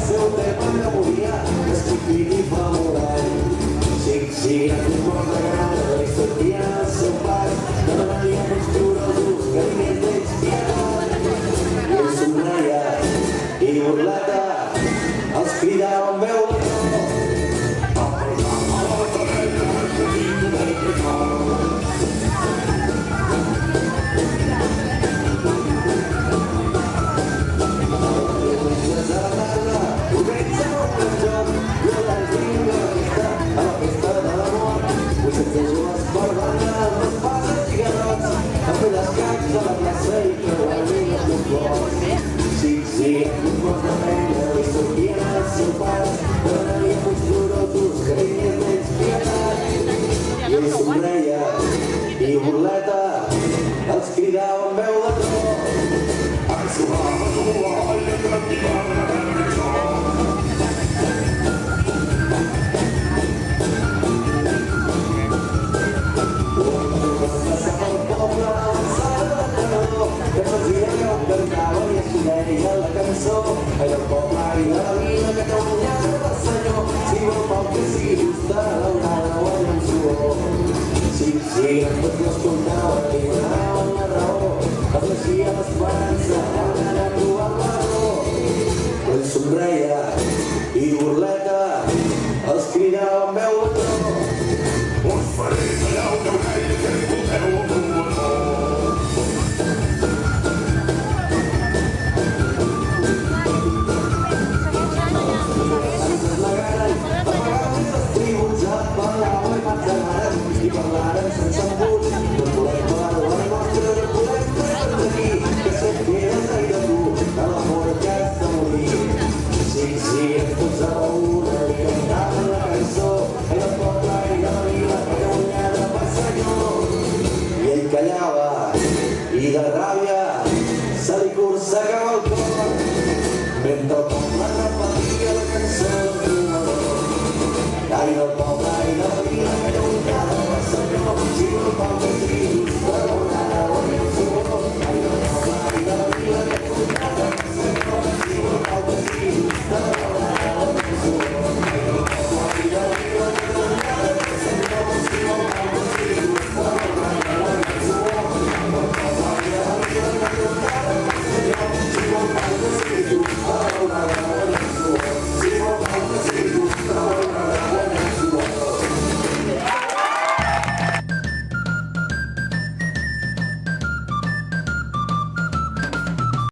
seu tema no moria, escrivint i fa morar. Si un món de grana li sortia al seu pas, demanaria més curosos que diners d'ells pianos. I ell somreia i burleta els cridava amb veu de tro. I burleta els cridava amb veu de tro. Passava el poble a l'alçada del canador, que fazia que ho cantava i així deia la cançó. Era el poble i de la vila Catalunya del senyor, si vol poc que sigui justa, l'onada o el suor. Sí, tots l'escoltava i donaven la raó, afegia l'esperança a anar a trobar la raó. Ell somreia i burleta els cridava amb veu de tro. Us faré tallar una orella que escolteu el meu amor. Sense la gana, a vegades els tributs apel·laven i m'atrevaren i parlaren sense embut. No volem parlar la nostra, no volem fer aquí, que se't quedes ai de tu, a l'amor que has de morir. Sí, ens posava una i cantaven la cançó, i el poble i la vila Catalunya per senyor. I ell callava i de ràbia se li cursegava el cor, mentre el poble